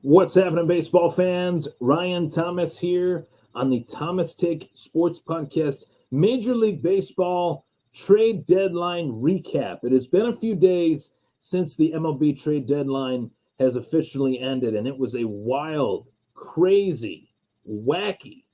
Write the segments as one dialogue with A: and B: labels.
A: What's happening, baseball fans? Ryan Thomas here on the Thomas Take Sports Podcast, Major League Baseball trade deadline recap. It has been a few days since the MLB trade deadline has officially ended, and it was a wild, crazy, wacky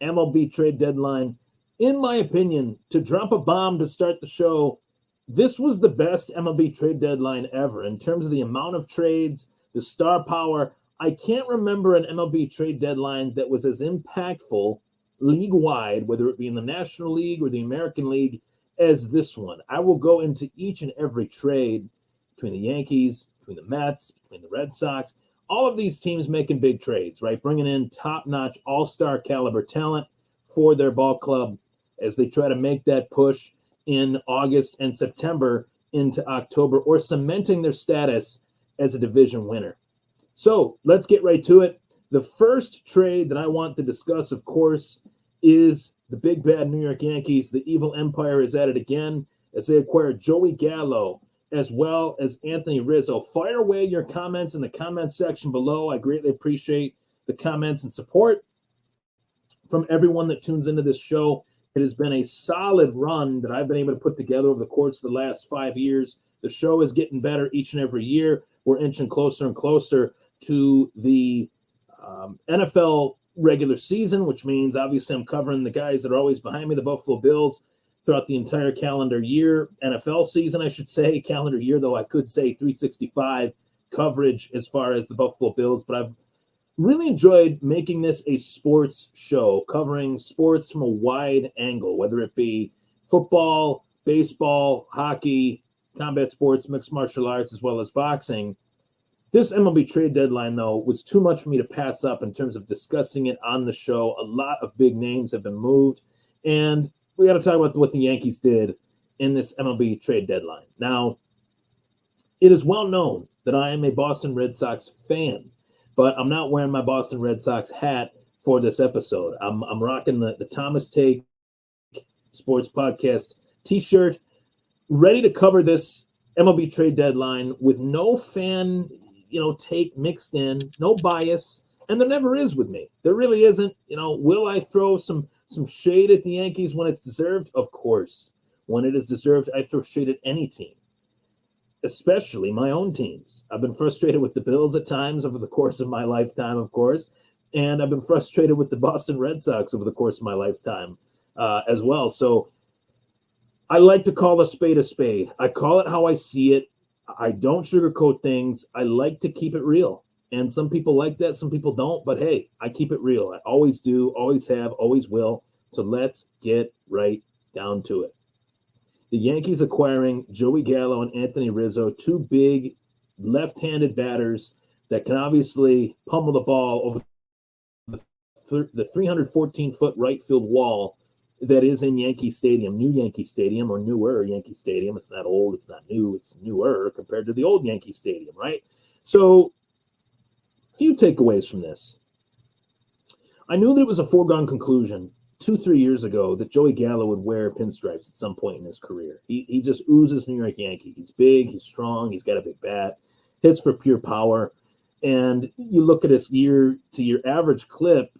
A: MLB trade deadline. In my opinion, to drop a bomb to start the show, this was the best MLB trade deadline ever in terms of the amount of trades, the star power. I can't remember an MLB trade deadline that was as impactful league-wide, whether it be in the National League or the American League, as this one. I will go into each and every trade between the Yankees, between the Mets, between the Red Sox, all of these teams making big trades, right? Bringing in top-notch all-star caliber talent for their ball club as they try to make that push in August and September into October, or cementing their status as a division winner. So let's get right to it. The first trade that I want to discuss, of course, is the big bad New York Yankees. The evil empire is at it again as they acquire Joey Gallo as well as Anthony Rizzo. Fire away your comments in the comment section below. I greatly appreciate the comments and support from everyone that tunes into this show. It has been a solid run that I've been able to put together over the course of the last 5 years. The show is getting better each and every year. We're inching closer and closer to the NFL regular season, which means obviously I'm covering the guys that are always behind me, the Buffalo Bills, throughout the entire calendar year, NFL season, I should say, calendar year, though I could say 365 coverage as far as the Buffalo Bills, but I've really enjoyed making this a sports show, covering sports from a wide angle, whether it be football, baseball, hockey, combat sports, mixed martial arts, as well as boxing. This MLB trade deadline, though, was too much for me to pass up in terms of discussing it on the show. A lot of big names have been moved, and we got to talk about what the Yankees did in this MLB trade deadline. Now, it is well known that I am a Boston Red Sox fan, but I'm not wearing my Boston Red Sox hat for this episode. I'm rocking the Thomas Take Sports Podcast t-shirt, ready to cover this MLB trade deadline with no fan take mixed in, no bias, and there never is with me. There really isn't. Will I throw some shade at the Yankees when it's deserved? Of course. When it is deserved, I throw shade at any team, especially my own teams. I've been frustrated with the Bills at times over the course of my lifetime, of course, and I've been frustrated with the Boston Red Sox over the course of my lifetime as well. So I like to call a spade a spade. I call it how I see it. I don't sugarcoat things. I like to keep it real. And some people like that, some people don't. But hey, I keep it real. I always do, always have, always will. So let's get right down to it. The Yankees acquiring Joey Gallo and Anthony Rizzo, two big left-handed batters that can obviously pummel the ball over the 314-foot right field wall that is in Yankee Stadium, new Yankee Stadium, or newer Yankee Stadium. It's not old, it's not new, it's newer compared to the old Yankee Stadium, right? So, a few takeaways from this. I knew that it was a foregone conclusion 2-3 years ago that Joey Gallo would wear pinstripes at some point in his career. He just oozes New York Yankee. He's big, he's strong, he's got a big bat, hits for pure power. And you look at his year-to-year average clip,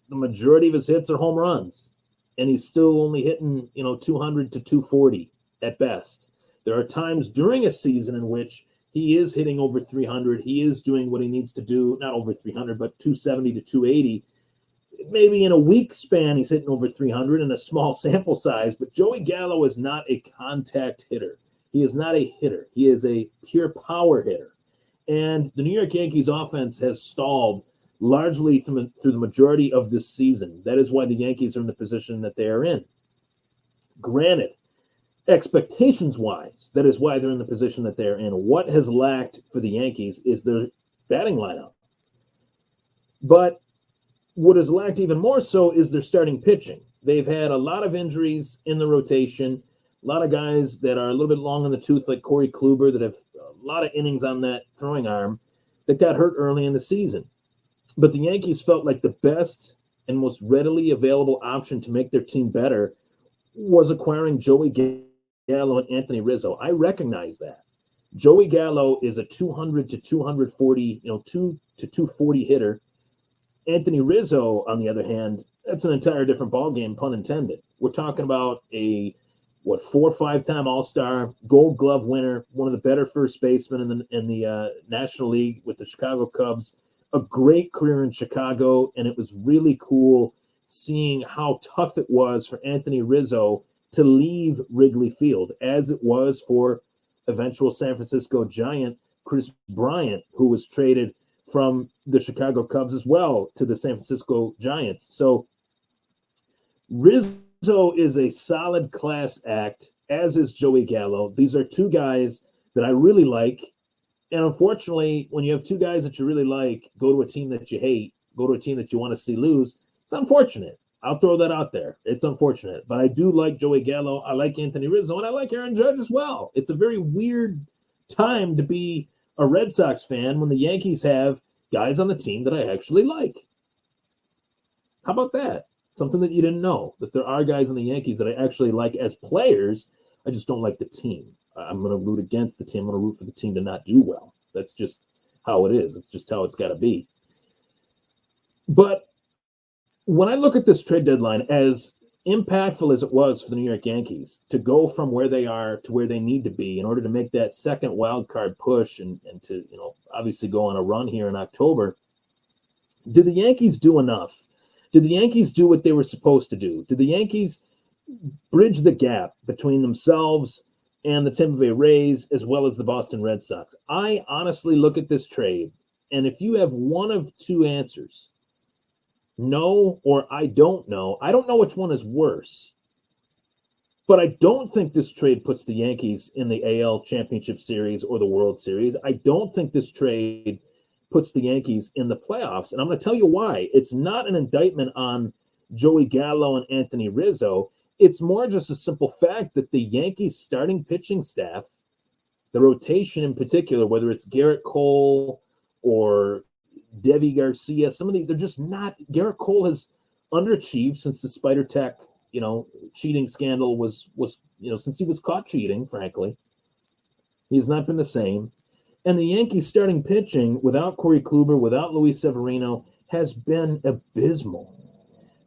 A: the majority of his hits are home runs. And he's still only hitting, 200 to 240 at best. There are times during a season in which he is hitting over 300. He is doing what he needs to do, not over 300, but 270 to 280. Maybe in a week span, he's hitting over 300 in a small sample size. But Joey Gallo is not a contact hitter. He is not a hitter. He is a pure power hitter. And the New York Yankees offense has stalled largely through the majority of this season. That is why the Yankees are in the position that they are in. Granted, expectations-wise, that is why they're in the position that they're in. What has lacked for the Yankees is their batting lineup. But what has lacked even more so is their starting pitching. They've had a lot of injuries in the rotation, a lot of guys that are a little bit long in the tooth, like Corey Kluber, that have a lot of innings on that throwing arm, that got hurt early in the season. But the Yankees felt like the best and most readily available option to make their team better was acquiring Joey Gallo and Anthony Rizzo. I recognize that. Joey Gallo is a 200 to 240, 2 to 240 hitter. Anthony Rizzo, on the other hand, that's an entire different ballgame, pun intended. We're talking about a 4 or 5-time All-Star, Gold Glove winner, one of the better first basemen in the National League with the Chicago Cubs. A great career in Chicago, and it was really cool seeing how tough it was for Anthony Rizzo to leave Wrigley Field, as it was for eventual San Francisco Giant Chris Bryant, who was traded from the Chicago Cubs as well to the San Francisco Giants. So Rizzo is a solid class act, as is Joey Gallo. These are two guys that I really like. And unfortunately, when you have two guys that you really like go to a team that you hate, go to a team that you want to see lose, it's unfortunate. I'll throw that out there. It's unfortunate. But I do like Joey Gallo. I like Anthony Rizzo, and I like Aaron Judge as well. It's a very weird time to be a Red Sox fan when the Yankees have guys on the team that I actually like. How about that? Something that you didn't know, that there are guys in the Yankees that I actually like as players. I just don't like the team. I'm going to root against the team. I'm going to root for the team to not do well. That's just how it is. It's just how it's got to be. But when I look at this trade deadline, as impactful as it was for the New York Yankees to go from where they are to where they need to be in order to make that second wild card push and to, obviously go on a run here in October, did the Yankees do enough? Did the Yankees do what they were supposed to do? Did the Yankees bridge the gap between themselves and the Tampa Bay Rays as well as the Boston Red Sox? I honestly look at this trade, and if you have one of two answers, no or I don't know which one is worse. But I don't think this trade puts the Yankees in the AL Championship Series or the World Series. I don't think this trade puts the Yankees in the playoffs. And I'm going to tell you why. It's not an indictment on Joey Gallo and Anthony Rizzo. It's more just a simple fact that the Yankees starting pitching staff, the rotation in particular, whether it's Garrett Cole or Devi Garcia, some of they're just not. Garrett Cole has underachieved since the Spider Tech, cheating scandal was since he was caught cheating, frankly. He has not been the same. And the Yankees starting pitching without Corey Kluber, without Luis Severino, has been abysmal.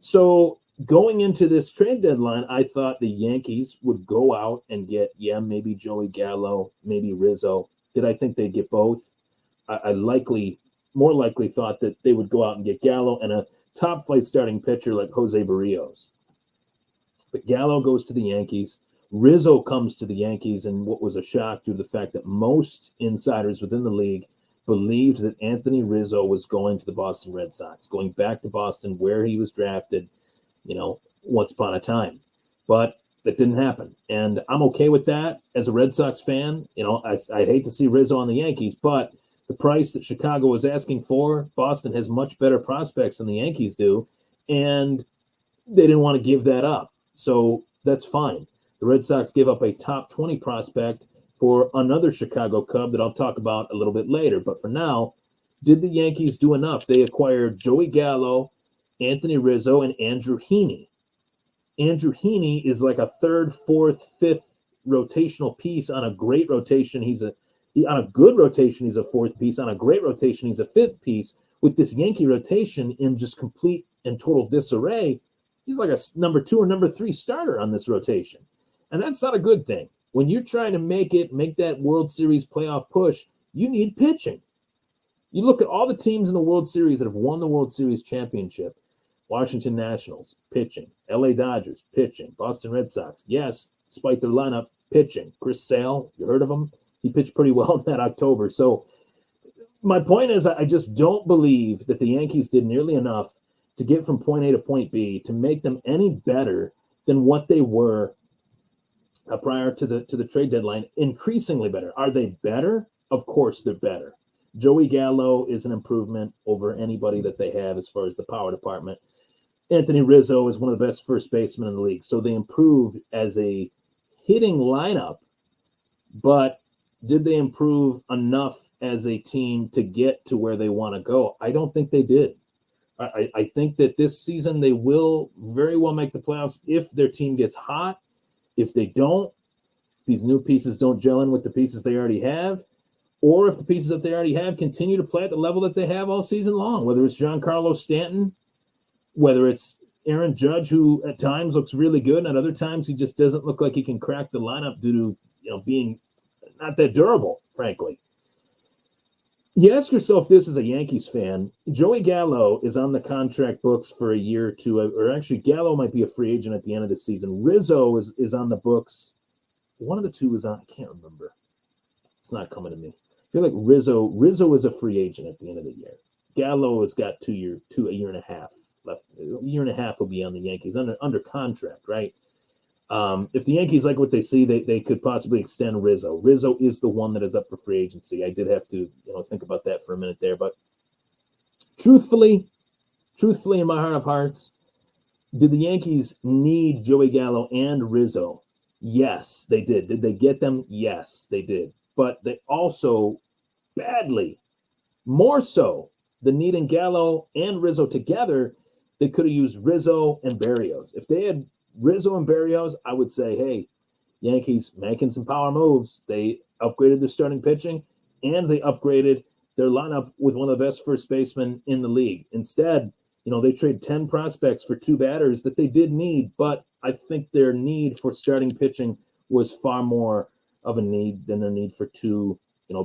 A: So going into this trade deadline, I thought the Yankees would go out and get, maybe Joey Gallo, maybe Rizzo. Did I think they'd get both? I more likely thought that they would go out and get Gallo and a top flight starting pitcher like Jose Barrios. But Gallo goes to the Yankees. Rizzo comes to the Yankees, and what was a shock due to the fact that most insiders within the league believed that Anthony Rizzo was going to the Boston Red Sox, going back to Boston where he was drafted, once upon a time. But that didn't happen. And I'm okay with that as a Red Sox fan. I'd hate to see Rizzo on the Yankees, but the price that Chicago was asking for, Boston has much better prospects than the Yankees do, and they didn't want to give that up. So that's fine. The Red Sox gave up a top 20 prospect for another Chicago Cub that I'll talk about a little bit later. But for now, did the Yankees do enough? They acquired Joey Gallo, Anthony Rizzo, and Andrew Heaney. Andrew Heaney is like a third, fourth, fifth rotational piece on a great rotation. On a good rotation, he's a fourth piece. On a great rotation, he's a fifth piece. With this Yankee rotation in just complete and total disarray, he's like a number 2 or number 3 starter on this rotation. And that's not a good thing. When you're trying to make that World Series playoff push, you need pitching. You look at all the teams in the World Series that have won the World Series championship. Washington Nationals, pitching. LA Dodgers, pitching. Boston Red Sox, yes, despite their lineup, pitching. Chris Sale, you heard of him? He pitched pretty well in that October. So my point is I just don't believe that the Yankees did nearly enough to get from point A to point B to make them any better than what they were prior to the trade deadline. Increasingly better. Are they better? Of course they're better. Joey Gallo is an improvement over anybody that they have as far as the power department. Anthony Rizzo is one of the best first basemen in the league. So they improved as a hitting lineup, but did they improve enough as a team to get to where they want to go? I don't think they did. I think that this season they will very well make the playoffs if their team gets hot. If they don't, these new pieces don't gel in with the pieces they already have, or if the pieces that they already have continue to play at the level that they have all season long, whether it's Giancarlo Stanton, whether it's Aaron Judge, who at times looks really good, and at other times he just doesn't look like he can crack the lineup due to being not that durable, frankly. You ask yourself this as a Yankees fan. Joey Gallo is on the contract books for a year or two, or actually Gallo might be a free agent at the end of the season. Rizzo is on the books. One of the two is on. I can't remember. It's not coming to me. I feel like Rizzo is a free agent at the end of the year. Gallo has got a year and a half left. A year and a half will be on the Yankees under contract, right? If the Yankees like what they see, they could possibly extend Rizzo. Rizzo is the one that is up for free agency. I did have to think about that for a minute there, but truthfully, in my heart of hearts, did the Yankees need Joey Gallo and Rizzo? Yes, they did. Did they get them? Yes, they did. But they also badly, more so than needing Gallo and Rizzo together, they could have used Rizzo and Berrios. If they had Rizzo and Berrios, I would say, hey, Yankees making some power moves. They upgraded their starting pitching, and they upgraded their lineup with one of the best first basemen in the league. Instead, they trade 10 prospects for 2 batters that they did need, but I think their need for starting pitching was far more of a need than their need for 2,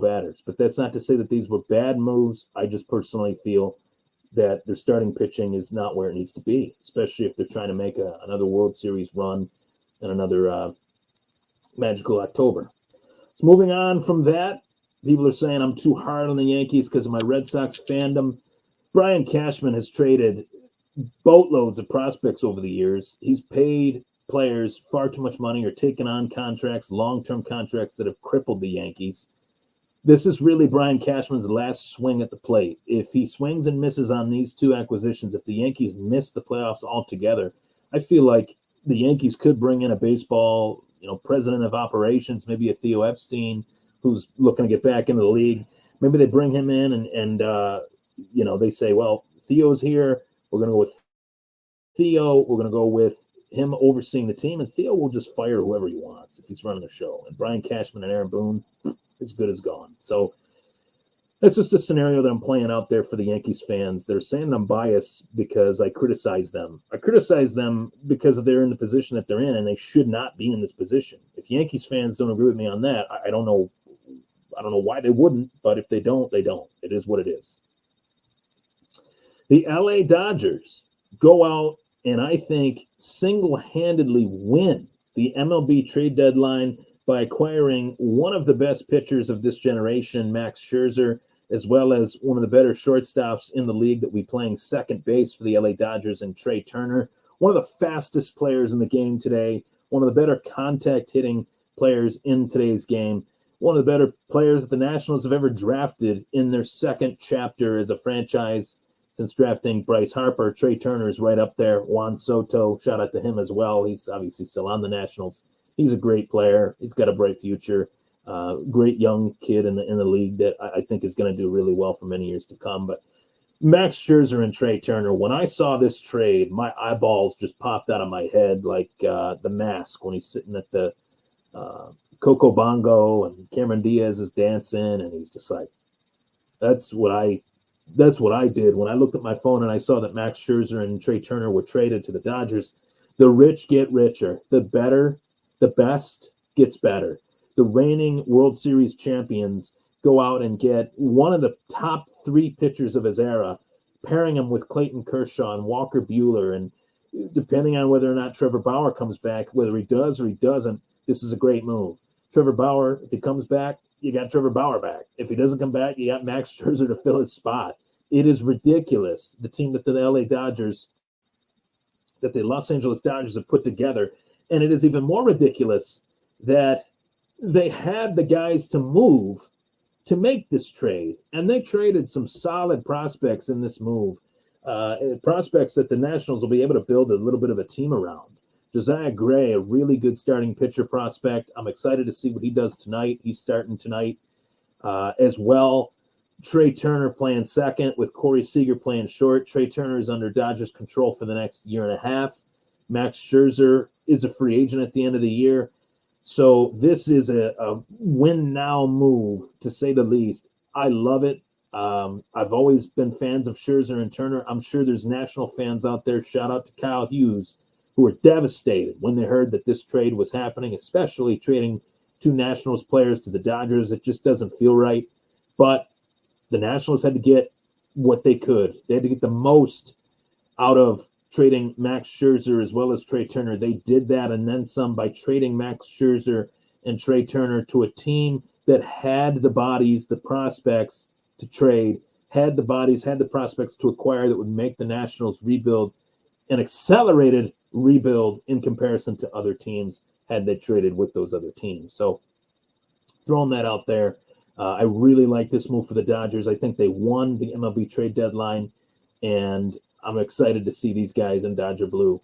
A: batters. But that's not to say that these were bad moves. I just personally feel that their starting pitching is not where it needs to be, especially if they're trying to make another World Series run and another magical October. So moving on from that, people are saying I'm too hard on the Yankees because of my Red Sox fandom. Brian Cashman has traded boatloads of prospects over the years. He's paid players far too much money or taken on contracts, long-term contracts that have crippled the Yankees. This is really Brian Cashman's last swing at the plate. If he swings and misses on these 2 acquisitions, if the Yankees miss the playoffs altogether, I feel like the Yankees could bring in a baseball, president of operations, maybe a Theo Epstein, who's looking to get back into the league. Maybe they bring him in and they say, well, Theo's here. We're going to go with Theo. We're going to go with him overseeing the team, and Theo will just fire whoever he wants if he's running the show. And Brian Cashman and Aaron Boone, as good as gone. So that's just a scenario that I'm playing out there for the Yankees fans. They're saying I'm biased because I criticize them. I criticize them because they're in the position that they're in, and they should not be in this position. If Yankees fans don't agree with me on that, I don't know why they wouldn't, but if they don't, they don't. It is what it is. The LA Dodgers go out and I think single-handedly win the MLB trade deadline by acquiring one of the best pitchers of this generation, Max Scherzer, as well as one of the better shortstops in the league that will be playing second base for the LA Dodgers, and Trey Turner, one of the fastest players in the game today, one of the better contact hitting players in today's game, one of the better players that the Nationals have ever drafted in their second chapter as a franchise since drafting Bryce Harper. Trey Turner is right up there. Juan Soto, shout out to him as well. He's obviously still on the Nationals. He's a great player. He's got a bright future. Great young kid in the league that I think is going to do really well for many years to come. But Max Scherzer and Trey Turner, when I saw this trade, my eyeballs just popped out of my head like the Mask when he's sitting at the Coco Bongo and Cameron Diaz is dancing, and he's just like, that's what I did when I looked at my phone and I saw that Max Scherzer and Trey Turner were traded to the Dodgers. The rich get richer. The best gets better. The reigning World Series champions go out and get one of the top 3 pitchers of his era, pairing him with Clayton Kershaw and Walker Buehler. And depending on whether or not Trevor Bauer comes back, whether he does or he doesn't, this is a great move. Trevor Bauer, if he comes back, you got Trevor Bauer back. If he doesn't come back, you got Max Scherzer to fill his spot. It is ridiculous, the team that the Los Angeles Dodgers have put together. And it is even more ridiculous that they had the guys to move to make this trade. And they traded some solid prospects in this move, prospects that the Nationals will be able to build a little bit of a team around. Josiah Gray, a really good starting pitcher prospect. I'm excited to see what he does tonight. He's starting tonight as well. Trey Turner playing second with Corey Seager playing short. Trey Turner is under Dodgers control for the next year and a half. Max Scherzer is a free agent at the end of the year. So this is a win now move, to say the least. I love it. I've always been fans of Scherzer and Turner. I'm sure there's national fans out there. Shout out to Kyle Hughes, who were devastated when they heard that this trade was happening, especially trading two Nationals players to the Dodgers. It just doesn't feel right. But the Nationals had to get what they could. They had to get the most out of trading Max Scherzer as well as Trey Turner. They did that and then some by trading Max Scherzer and Trey Turner to a team that had the bodies, the prospects to trade, had the bodies, had the prospects to acquire that would make the Nationals rebuild, an accelerated rebuild in comparison to other teams had they traded with those other teams. So throwing that out there, I really like this move for the Dodgers. I think they won the MLB trade deadline, and I'm excited to see these guys in Dodger blue.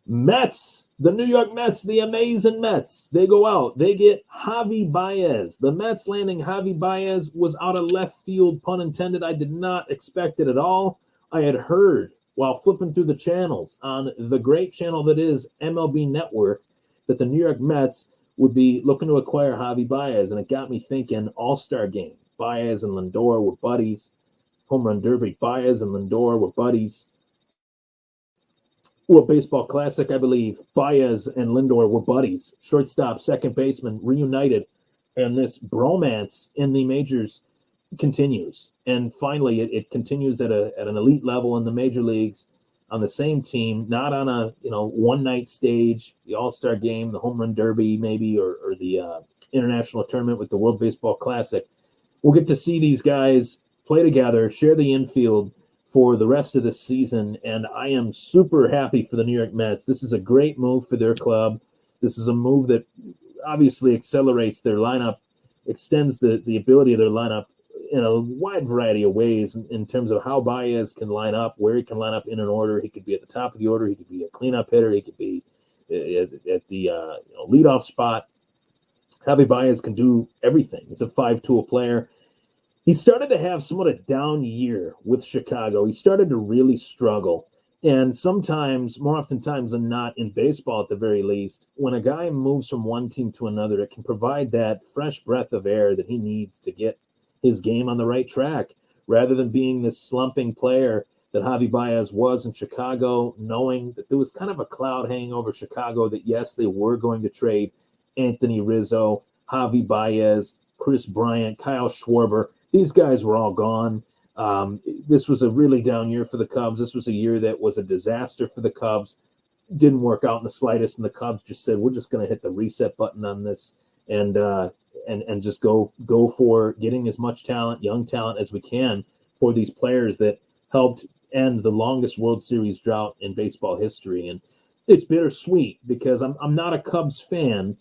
A: Mets, the New York Mets, the amazing Mets. They go out. They get Javi Baez. The Mets landing Javi Baez was out of left field, pun intended. I did not expect it at all. I had heard while flipping through the channels on the great channel that is MLB Network that the New York Mets would be looking to acquire Javi Baez, and it got me thinking All-Star game. Baez and Lindor were buddies. Home Run Derby, Baez and Lindor were buddies. World Baseball Classic, I believe, Baez and Lindor were buddies. Shortstop, second baseman, reunited. And this bromance in the majors continues. And finally, it continues at an elite level in the major leagues on the same team, not on a one-night stage, the All-Star game, the Home Run Derby maybe, or the international tournament with the World Baseball Classic. We'll get to see these guys play together, share the infield for the rest of this season, and I am super happy for the New York Mets. This is a great move for their club. This is a move that obviously accelerates their lineup, extends the ability of their lineup in a wide variety of ways in terms of how Baez can line up, where he can line up in an order. He could be at the top of the order. He could be a cleanup hitter. He could be at the leadoff spot. Javi Baez can do everything. He's a 5-tool player. He started to have somewhat a down year with Chicago. He started to really struggle. And sometimes, more oftentimes than not, in baseball at the very least, when a guy moves from one team to another, it can provide that fresh breath of air that he needs to get his game on the right track, rather than being this slumping player that Javi Baez was in Chicago, knowing that there was kind of a cloud hanging over Chicago that, yes, they were going to trade Anthony Rizzo, Javi Baez, Chris Bryant, Kyle Schwarber. These guys were all gone. This was a really down year for the Cubs. This was a year that was a disaster for the Cubs. Didn't work out in the slightest, and the Cubs just said, we're just going to hit the reset button on this and just go for getting as much talent, young talent, as we can for these players that helped end the longest World Series drought in baseball history. And it's bittersweet because I'm not a Cubs fan,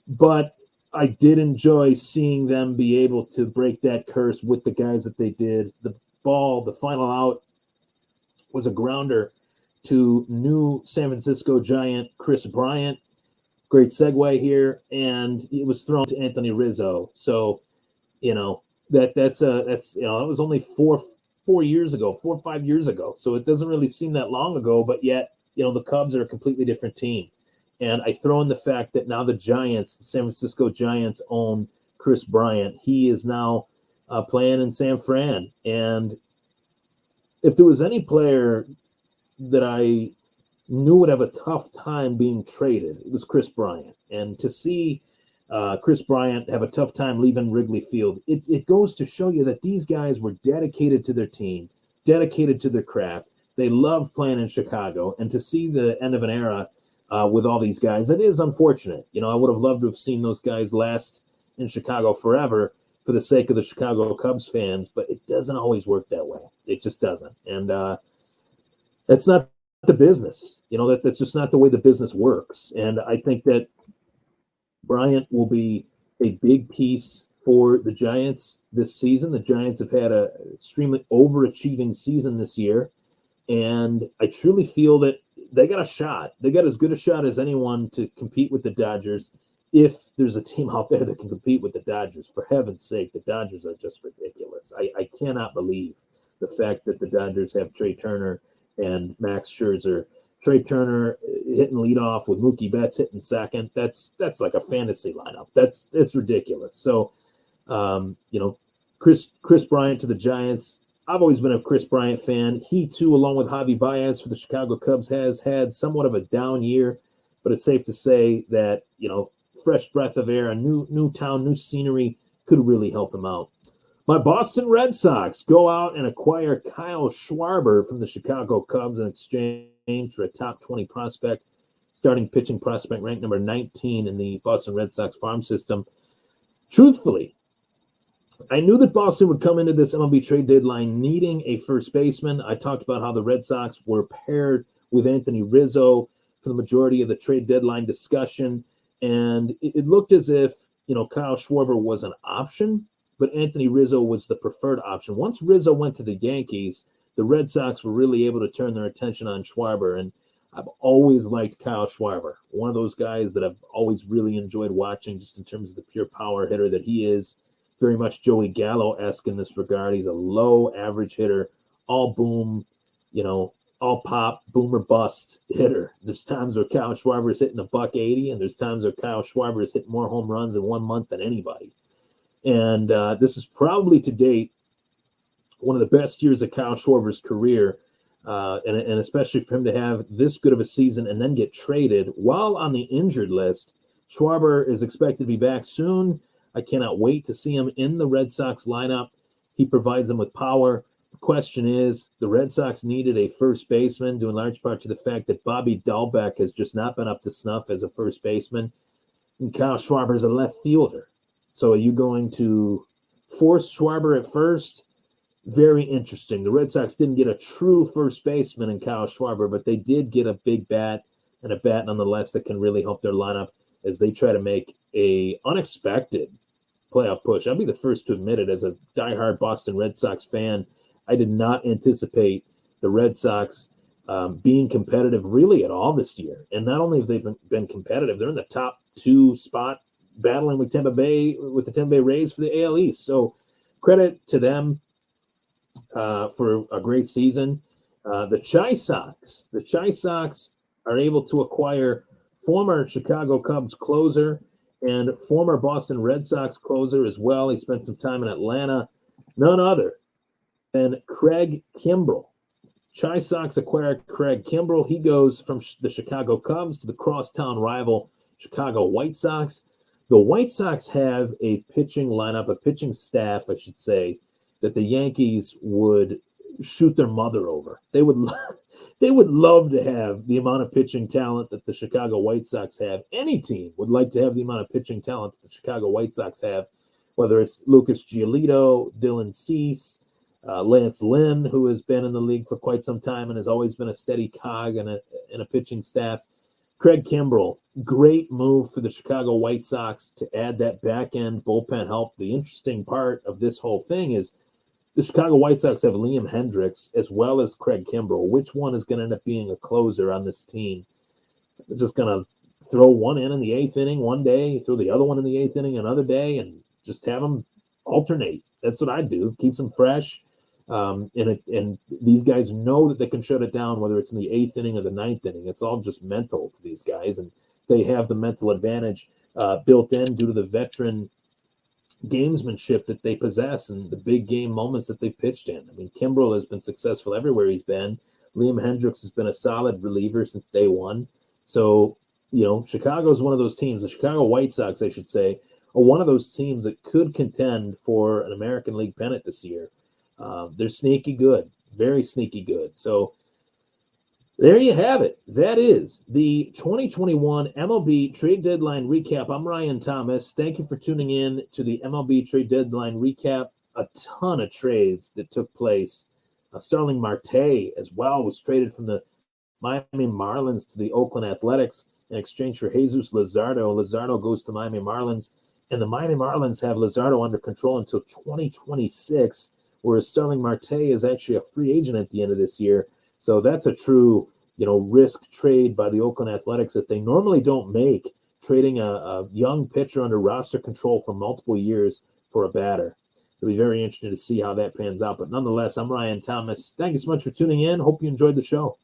A: but I did enjoy seeing them be able to break that curse with the guys that they did. The final out was a grounder to new San Francisco Giant Chris Bryant. Great segue here, and it was thrown to Anthony Rizzo. So, that was only 4 or 5 years ago. So it doesn't really seem that long ago, but yet, the Cubs are a completely different team. And I throw in the fact that now the San Francisco Giants own Chris Bryant. He is now playing in San Fran. And if there was any player that I knew would have a tough time being traded, it was Chris Bryant. And to see Chris Bryant have a tough time leaving Wrigley Field, it goes to show you that these guys were dedicated to their team, dedicated to their craft. They loved playing in Chicago. And to see the end of an era with all these guys, it is unfortunate. I would have loved to have seen those guys last in Chicago forever for the sake of the Chicago Cubs fans, but it doesn't always work that way. It just doesn't. And that's not the business. That's just not the way the business works. And I think that Bryant will be a big piece for the Giants this season. The Giants have had an extremely overachieving season this year, and I truly feel that they got a shot. They got as good a shot as anyone to compete with the Dodgers if there's a team out there that can compete with the Dodgers. For heaven's sake, the Dodgers are just ridiculous. I cannot believe the fact that the Dodgers have Trey Turner and Max Scherzer. Trey Turner hitting leadoff with Mookie Betts hitting second. That's like a fantasy lineup. It's ridiculous. So, Chris Bryant to the Giants. I've always been a Chris Bryant fan. He, too, along with Javi Baez for the Chicago Cubs, has had somewhat of a down year, but it's safe to say that, fresh breath of air, a new town, new scenery could really help him out. My Boston Red Sox go out and acquire Kyle Schwarber from the Chicago Cubs in exchange for a top 20 prospect, starting pitching prospect ranked number 19 in the Boston Red Sox farm system. Truthfully, I knew that Boston would come into this MLB trade deadline needing a first baseman. I talked about how the Red Sox were paired with Anthony Rizzo for the majority of the trade deadline discussion, and it looked as if, Kyle Schwarber was an option, but Anthony Rizzo was the preferred option. Once Rizzo went to the Yankees, the Red Sox were really able to turn their attention on Schwarber, and I've always liked Kyle Schwarber, one of those guys that I've always really enjoyed watching just in terms of the pure power hitter that he is. Very much Joey Gallo-esque in this regard. He's a low average hitter, all boom, all pop, boom or bust hitter. There's times where Kyle Schwarber is hitting $180, and there's times where Kyle Schwarber is hitting more home runs in 1 month than anybody. And this is probably to date one of the best years of Kyle Schwarber's career, and especially for him to have this good of a season and then get traded while on the injured list. Schwarber is expected to be back soon. I cannot wait to see him in the Red Sox lineup. He provides them with power. The question is, the Red Sox needed a first baseman, due in large part to the fact that Bobby Dahlbeck has just not been up to snuff as a first baseman. And Kyle Schwarber is a left fielder. So are you going to force Schwarber at first? Very interesting. The Red Sox didn't get a true first baseman in Kyle Schwarber, but they did get a big bat, and a bat nonetheless that can really help their lineup as they try to make a unexpected playoff push. I'll be the first to admit it as a diehard Boston Red Sox fan. I did not anticipate the Red Sox being competitive really at all this year. And not only have they been competitive, they're in the top 2 spot battling with the Tampa Bay Rays for the AL East. So credit to them for a great season. The Chi Sox are able to acquire former Chicago Cubs closer and former Boston Red Sox closer as well. He spent some time in Atlanta. None other than Craig Kimbrell. Chi Sox acquired Craig Kimbrell. He goes from the Chicago Cubs to the crosstown rival Chicago White Sox. The White Sox have a pitching lineup, a pitching staff, I should say, that the Yankees would shoot their mother over. They would love to have the amount of pitching talent that the Chicago White Sox have. Any team would like to have the amount of pitching talent that the Chicago White Sox have, whether it's Lucas Giolito, Dylan Cease, Lance Lynn, who has been in the league for quite some time and has always been a steady cog in a pitching staff. Craig Kimbrell, great move for the Chicago White Sox to add that back-end bullpen help. The interesting part of this whole thing is the Chicago White Sox have Liam Hendriks as well as Craig Kimbrell. Which one is going to end up being a closer on this team? They're just going to throw one in the 8th inning one day, throw the other one in the 8th inning another day, and just have them alternate. That's what I do. Keeps them fresh. And these guys know that they can shut it down, whether it's in the 8th inning or the 9th inning. It's all just mental to these guys, and they have the mental advantage built in due to the veteran gamesmanship that they possess and the big game moments that they've pitched in. I mean, Kimbrell has been successful everywhere he's been. Liam Hendriks has been a solid reliever since day one. So, Chicago is one of those teams. The Chicago White Sox, I should say, are one of those teams that could contend for an American League pennant this year. They're sneaky good, very sneaky good. So there you have it. That is the 2021 MLB Trade Deadline Recap. I'm Ryan Thomas. Thank you for tuning in to the MLB Trade Deadline Recap. A ton of trades that took place. Starling Marte as well was traded from the Miami Marlins to the Oakland Athletics in exchange for Jesus Luzardo. Luzardo goes to Miami Marlins, and the Miami Marlins have Luzardo under control until 2026, whereas Starling Marte is actually a free agent at the end of this year. So that's a true, risk trade by the Oakland Athletics that they normally don't make, trading a young pitcher under roster control for multiple years for a batter. It'll be very interesting to see how that pans out. But nonetheless, I'm Ryan Thomas. Thank you so much for tuning in. Hope you enjoyed the show.